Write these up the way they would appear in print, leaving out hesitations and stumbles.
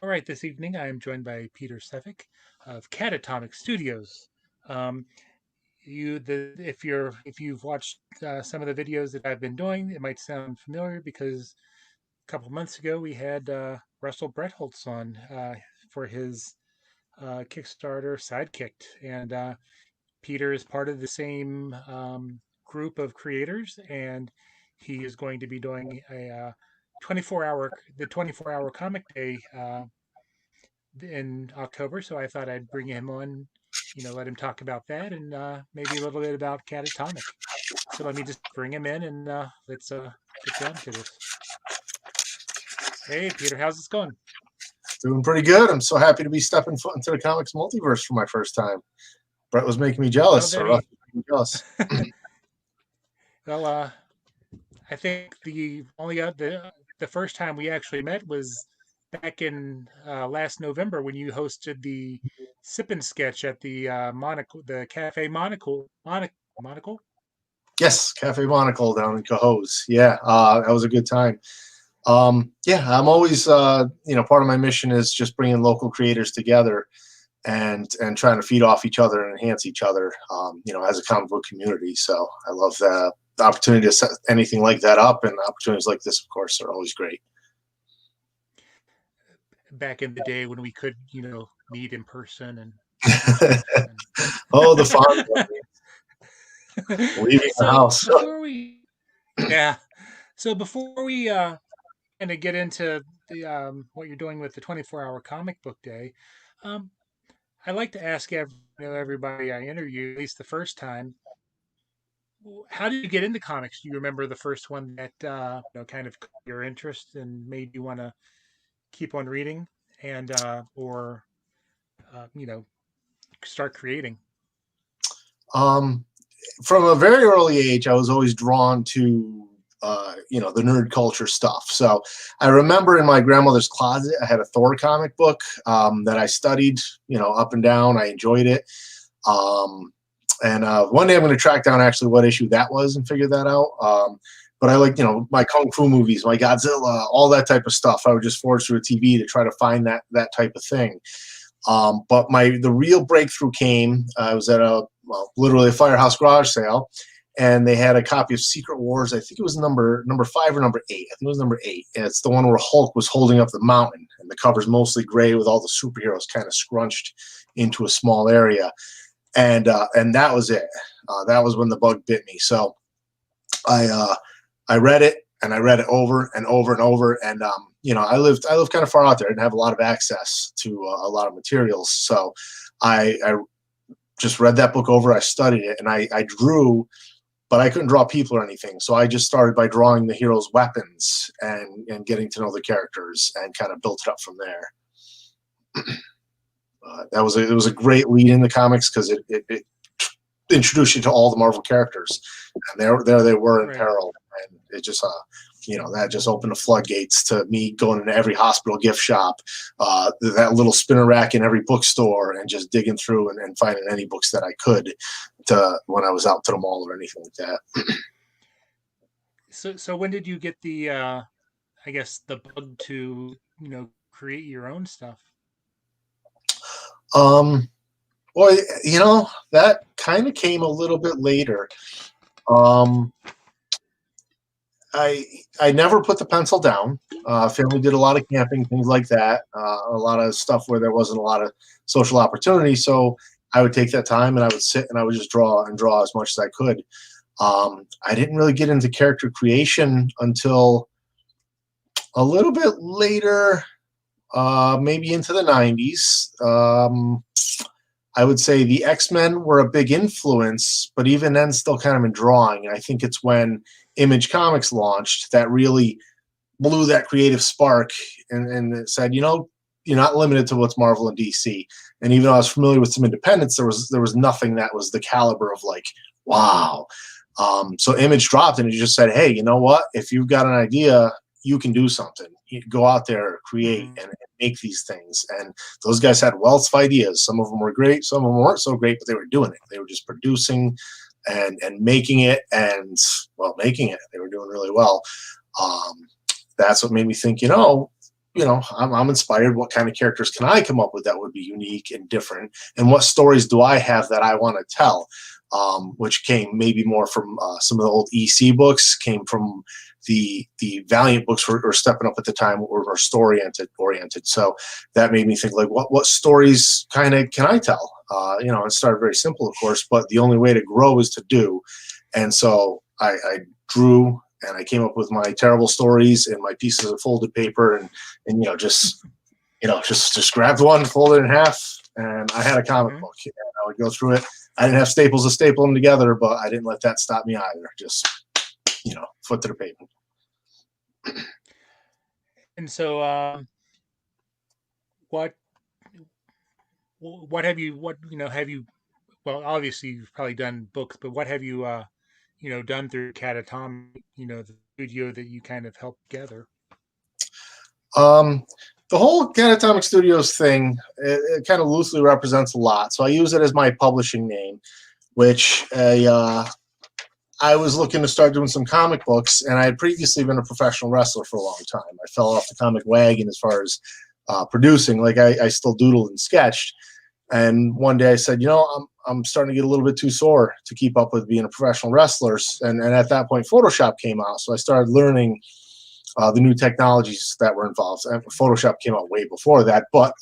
All right, this evening I am joined by Peter Sefcik of Catatomic Studios. Um, if you've watched some of the videos that I've been doing, it might sound familiar because a couple months ago we had Russell Bretholtz on for his Kickstarter Sidekicked, and Peter is part of the same group of creators, and he is going to be doing a 24-hour comic day in October, so I thought I'd bring him on, let him talk about that and maybe a little bit about Catatomic. So let me just bring him in and let's get down to this. Hey, Peter, how's this going? Doing pretty good. I'm so happy to be stepping foot into the comics multiverse for my first time. Brett was making me Well, jealous, or Denny. Russ was making me jealous. Well, I think the first time we actually met was back in last November when you hosted the Sippin' sketch at the the Cafe Monocle. Yes, Cafe Monocle down in Cohoes. Yeah, that was a good time. Yeah, I'm always, part of my mission is just bringing local creators together and trying to feed off each other and enhance each other, as a comic book community. So I love the opportunity to set anything like that up, and opportunities like this, of course, are always great. Back in the day when we could, meet in person and Oh, the fun leaving the so house. before we yeah so before we kind of get into the what you're doing with the 24-hour comic book day, um I like to ask everybody I interview, at least the first time, how did you get into comics? Do you remember the first one that kind of caught your interest and made you want to keep on reading and or you know start creating? Um, from a very early age, I was always drawn to the nerd culture stuff. So I remember in my grandmother's closet, I had a Thor comic book that I studied, up and down. I enjoyed it. And one day I'm going to track down actually what issue that was and figure that out. But I like, my kung fu movies, my Godzilla, all that type of stuff. I would just forge through a TV to try to find that type of thing. But the real breakthrough came. I was at literally a firehouse garage sale, and they had a copy of Secret Wars. I think it was number 5 or number 8. I think it was number 8. And it's the one where Hulk was holding up the mountain, and the cover's mostly gray with all the superheroes kind of scrunched into a small area. And that was it. That was when the bug bit me. So I read it, and I read it over and over and over. And I lived kind of far out there. I didn't have a lot of access to a lot of materials, so I just read that book over. I studied it, and I drew, but I couldn't draw people or anything. So I just started by drawing the heroes' weapons and getting to know the characters, and kind of built it up from there. It was a great lead in the comics because it introduced you to all the Marvel characters, and there they were in Right. peril, and it just that just opened the floodgates to me going into every hospital gift shop, that little spinner rack in every bookstore, and just digging through and finding any books that I could to when I was out to the mall or anything like that. So when did you get the I guess the bug to create your own stuff? Um, well, that kind of came a little bit later. Um, I never put the pencil down. Family did a lot of camping, things like that. A lot of stuff where there wasn't a lot of social opportunity. So I would take that time, and I would sit and I would just draw as much as I could. I didn't really get into character creation until a little bit later, maybe into the 90s. I would say the X-Men were a big influence, but even then, still kind of in drawing. And I think it's when Image Comics launched that really blew that creative spark, and it said, you're not limited to what's Marvel and DC. And even though I was familiar with some independents, there was nothing that was the caliber of like, wow. So Image dropped, and it just said, hey, you know what? If you've got an idea, you can do something. You go out there, create, Mm-hmm. and make these things. And those guys had wealth of ideas. Some of them were great, some of them weren't so great, but they were doing it. They were just producing and making it, and making it. They were doing really well. That's what made me think, I'm inspired. What kind of characters can I come up with that would be unique and different? And what stories do I have that I want to tell? Which came maybe more from some of the old EC books, came from the Valiant books were stepping up at the time, were story oriented. So that made me think, like, what stories kind of can I tell? It started very simple, of course, but the only way to grow is to do. And so I drew and I came up with my terrible stories and my pieces of folded paper and just grabbed one, folded it in half, and I had a comic Hmm. book. And I would go through it. I didn't have staples to staple them together, but I didn't let that stop me either. Just foot to the pavement. And so, what what have you what have you? Well, obviously you've probably done books, but what have you done through Catatomic? The studio that you kind of helped together. Um, the whole Catatomic Studios thing, it kind of loosely represents a lot. So I use it as my publishing name, which I was looking to start doing some comic books, and I had previously been a professional wrestler for a long time. I fell off the comic wagon as far as producing. Like I still doodled and sketched. And one day I said, I'm starting to get a little bit too sore to keep up with being a professional wrestler. And at that point, Photoshop came out. So I started learning the new technologies that were involved. And Photoshop came out way before that, but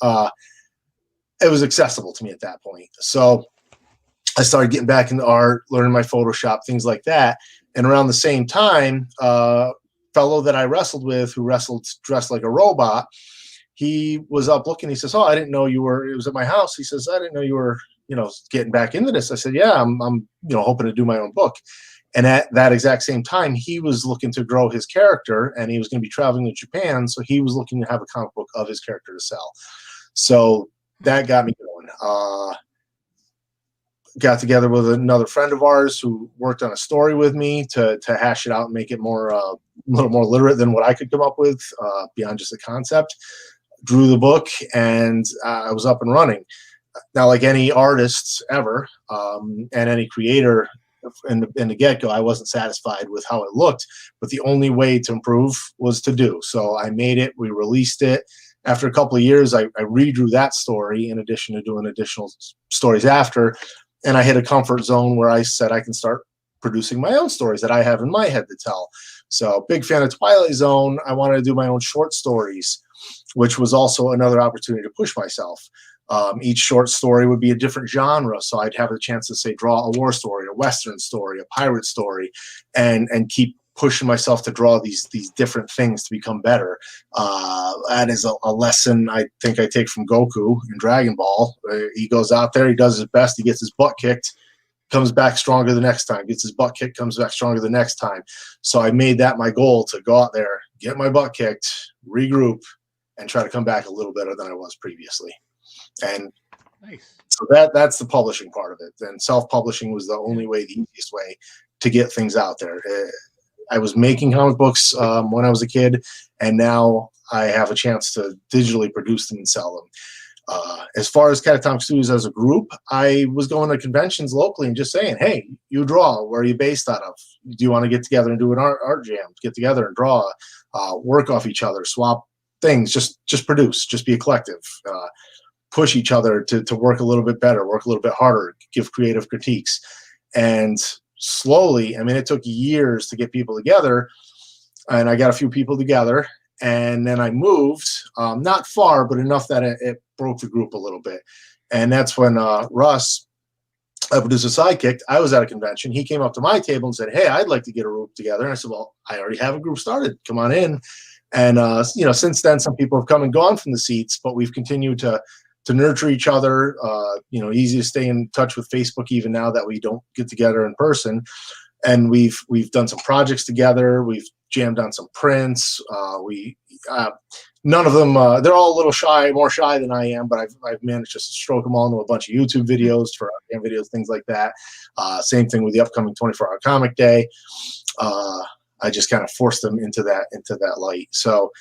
it was accessible to me at that point. So I started getting back into art, learning my Photoshop, things like that. And around the same time, fellow that I wrestled with, who wrestled dressed like a robot, he was up looking. He says, "Oh, I didn't know you were." It was at my house. He says, "I didn't know you were, getting back into this." I said, "Yeah, I'm hoping to do my own book." And at that exact same time, he was looking to grow his character, and he was going to be traveling to Japan, so he was looking to have a comic book of his character to sell. So that got me going. Got together with another friend of ours who worked on a story with me to hash it out and make it more a little more literate than what I could come up with beyond just a concept. Drew the book, and I was up and running. Now, like any artist ever, and any creator in the get-go, I wasn't satisfied with how it looked, but the only way to improve was to do. So I made it, we released it. After a couple of years, I redrew that story in addition to doing additional stories after, and I hit a comfort zone where I said I can start producing my own stories that I have in my head to tell. So big fan of Twilight Zone. I wanted to do my own short stories, which was also another opportunity to push myself. Each short story would be a different genre, so I'd have a chance to say draw a war story, a western story, a pirate story, and keep pushing myself to draw these different things to become better. That is a lesson I think I take from Goku in Dragon Ball. He goes out there, he does his best, he gets his butt kicked, comes back stronger the next time, gets his butt kicked, comes back stronger the next time. So I made that my goal, to go out there, get my butt kicked, regroup, and try to come back a little better than I was previously. And Nice. so that's the publishing part of it. And self-publishing was the only way, the easiest way to get things out there. I was making comic books when I was a kid, and now I have a chance to digitally produce them and sell them. As far as Catatomic Studios as a group, I was going to conventions locally and just saying, "Hey, you draw. Where are you based out of? Do you want to get together and do an art jam? Get together and draw, work off each other, swap things, just produce, just be a collective, push each other to work a little bit better, work a little bit harder, give creative critiques." And slowly, I mean, it took years to get people together, and I got a few people together, and then I moved, not far, but enough that it broke the group a little bit. And that's when Russ, a producer sidekick, I was at a convention. He came up to my table and said, "Hey, I'd like to get a group together." And I said, "Well, I already have a group started. Come on in." And since then, some people have come and gone from the seats, but we've continued to nurture each other. Easy to stay in touch with Facebook even now that we don't get together in person. And we've done some projects together. We've jammed on some prints. None of them, they're all a little more shy than I am, but I've managed to stroke them all into a bunch of YouTube videos, for videos, things like that. Same thing with the upcoming 24-hour comic day. I just kind of forced them into that light. So,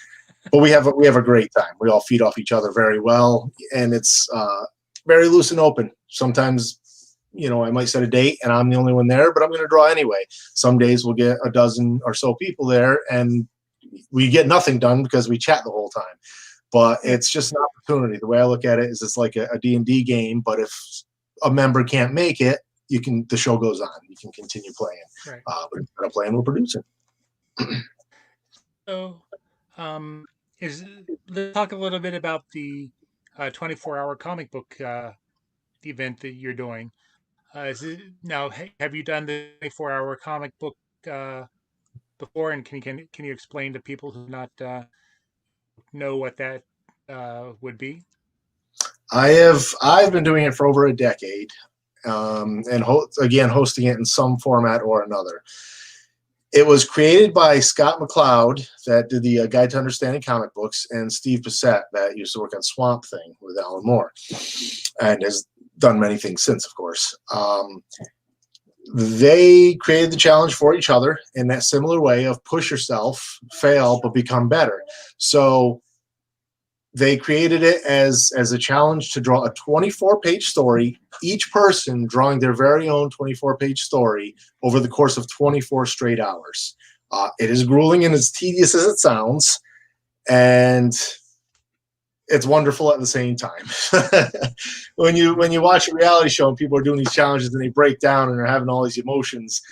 but we have a great time. We all feed off each other very well, and it's very loose and open. Sometimes, I might set a date and I'm the only one there, but I'm going to draw anyway. Some days we'll get a dozen or so people there, and we get nothing done because we chat the whole time. but Yeah. it's just an opportunity. The way I look at it is it's like a D&D game, but if a member can't make it, the show goes on. You can continue playing. Right. But instead of playing, we're producing. So, is let's talk a little bit about the 24-hour comic book event that you're doing. Is it now? Have you done the 24-hour comic book uh, before? And can you explain to people who not know what that would be? I've been doing it for over a decade, and again hosting it in some format or another. It was created by Scott McCloud, that did the Guide to Understanding Comic Books, and Steve Bissette, that used to work on Swamp Thing with Alan Moore, and has done many things since, of course. They created the challenge for each other in that similar way of push yourself, fail, but become better. So they created it as a challenge to draw a 24-page story, each person drawing their very own 24-page story over the course of 24 straight hours. It is grueling and as tedious as it sounds, and it's wonderful at the same time. when you watch a reality show and people are doing these challenges and they break down and they're having all these emotions,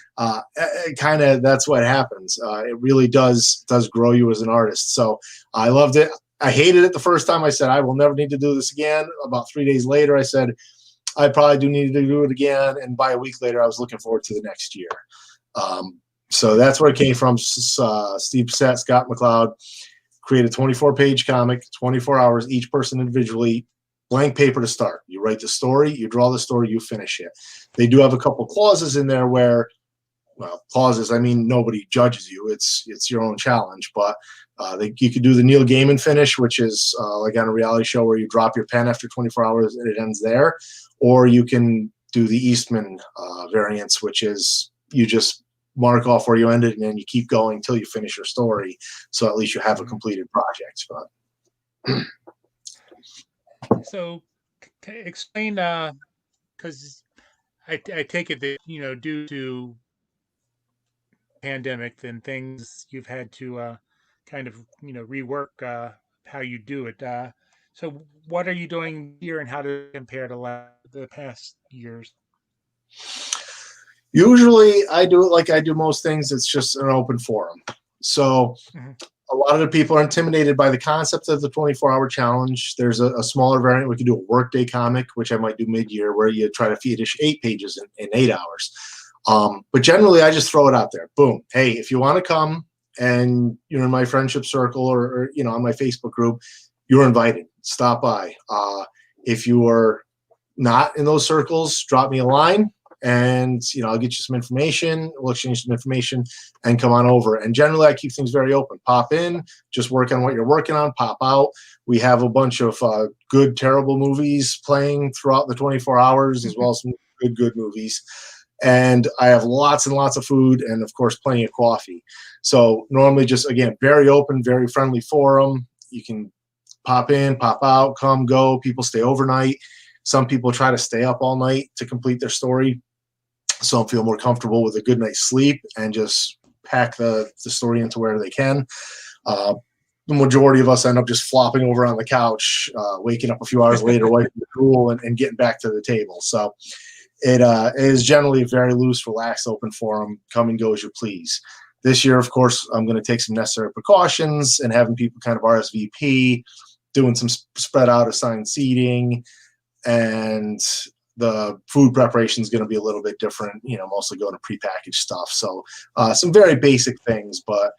kind of that's what happens. It really does grow you as an artist. So I loved it. I hated it the first time. I said, I will never need to do this again. About 3 days later, I said, I probably do need to do it again. And by a week later, I was looking forward to the next year. So that's where it came from. Steve Bissette, Scott McCloud created a 24-page comic, 24 hours, each person individually, blank paper to start. You write the story, you draw the story, you finish it. They do have a couple clauses in there where, well, clauses, I mean, nobody judges you. It's your own challenge, but you could do the Neil Gaiman finish, which is like on a reality show where you drop your pen after 24 hours and it ends there. Or you can do the Eastman variants, which is you just mark off where you ended and then you keep going until you finish your story. So at least you have a completed project. So, explain, because I take it that due to pandemic, then things you've had to kind of rework how you do it. So, what are you doing here, and how does it compare to the past years? Usually I do it like I do most things. It's just an open forum. So Hmm. a lot of the people are intimidated by the concept of the 24-hour challenge. There's a smaller variant. We can do a workday comic, which I might do mid-year, where you try to finish 8 pages in 8 hours. But generally, I just throw it out there. Boom. Hey, if you want to come and you're in my friendship circle or on my Facebook group, you're invited. Stop by. If you are not in those circles, drop me a line and I'll get you some information. We'll exchange some information and come on over. And generally, I keep things very open. Pop in, just work on what you're working on. Pop out. We have a bunch of good, terrible movies playing throughout the 24 hours, as well as some good movies. And I have lots and lots of food and, of course, plenty of coffee. So normally just, again, very open, very friendly forum. You can pop in, pop out, come, go. People stay overnight. Some people try to stay up all night to complete their story. Some feel more comfortable with a good night's sleep and just pack the story into where they can. The majority of us end up just flopping over on the couch, waking up a few hours later, wiping the drool, and getting back to the table. So it is generally a very loose, relaxed, open forum. Come and go as you please. This year, of course, I'm going to take some necessary precautions and having people kind of RSVP, doing some spread out assigned seating, and the food preparation is going to be a little bit different, mostly going to prepackaged stuff. So some very basic things, but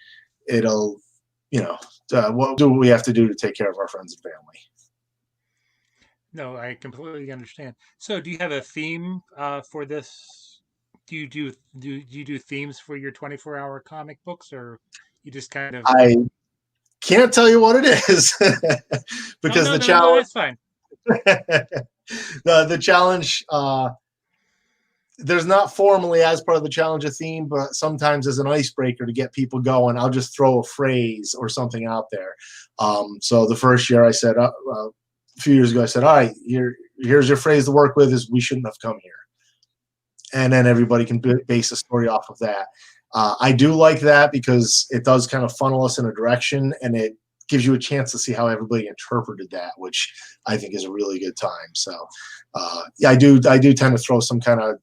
it'll, we'll do what we have to do to take care of our friends and family. No, I completely understand. So, do you have a theme for this? Do you do themes for your 24-hour comic books, or you just kind of? I can't tell you what it is Oh, because no, the no, no, challenge, that's fine. the challenge, there's not formally as part of the challenge a theme, but sometimes as an icebreaker to get people going, I'll just throw a phrase or something out there. So the first year I said, a few years ago, I said, all right, here's your phrase to work with is we shouldn't have come here. And then everybody can base a story off of that. I do like that because it does kind of funnel us in a direction and it gives you a chance to see how everybody interpreted that, which I think is a really good time. So yeah, I do tend to throw some kind of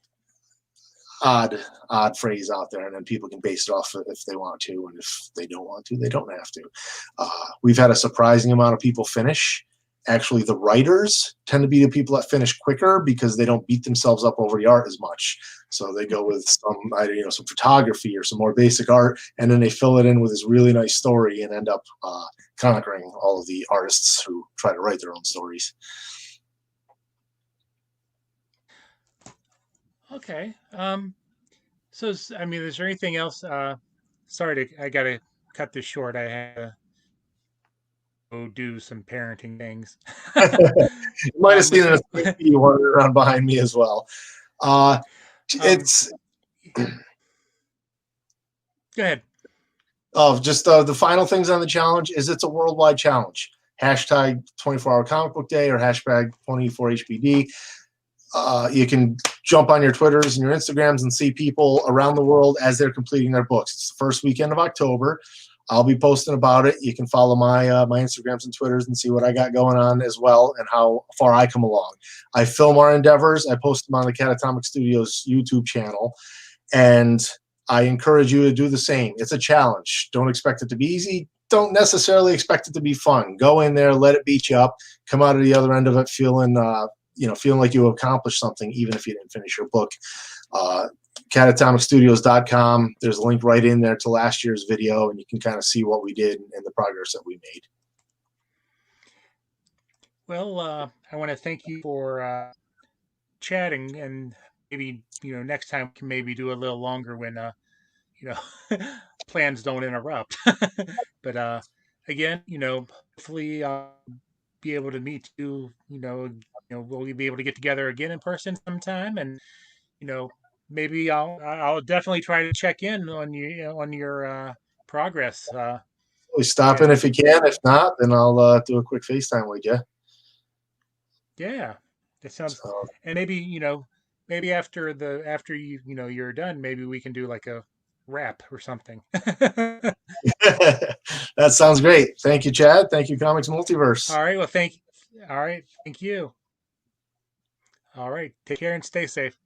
odd phrase out there, and then people can base it off if they want to, and if they don't want to, they don't have to. We've had a surprising amount of people finish. Actually, the writers tend to be the people that finish quicker because they don't beat themselves up over the art as much. So they go with some photography or some more basic art, and then they fill it in with this really nice story and end up conquering all of the artists who try to write their own stories. Okay. So I mean, is there anything else? Sorry I gotta cut this short. I had to go do some parenting things. You might have seen Was it as there? you wandering around behind me as well. Uh, um, it's Go ahead. just the final things on the challenge is it's a worldwide challenge. Hashtag 24-hour comic book day or hashtag 24HBD. You can jump on your Twitters and your Instagrams and see people around the world as they're completing their books. It's the first weekend of October. I'll be posting about it. You can follow my Instagrams and Twitters and see what I got going on as well and how far I come along. I film our endeavors. I post them on the Catatomic Studios YouTube channel, and I encourage you to do the same. It's a challenge. Don't expect it to be easy. Don't necessarily expect it to be fun. Go in there, let it beat you up, come out of the other end of it feeling feeling like you accomplished something, even if you didn't finish your book. Catatomicstudios.com. There's a link right in there to last year's video, and you can kind of see what we did and the progress that we made. Well, I want to thank you for chatting, and maybe next time we can maybe do a little longer when you know plans don't interrupt. But again, hopefully I'll be able to meet you. We'll be able to get together again in person sometime, and you know maybe I'll definitely try to check in on on your progress. Always stop in And if you can. If not, then I'll do a quick FaceTime with you. yeah, that sounds. So And maybe maybe after you're done, maybe we can do like a rap or something. that sounds great. Thank you, Chad. Thank you, Comics Multiverse. All right. Well, all right. Thank you. All right. Take care and stay safe.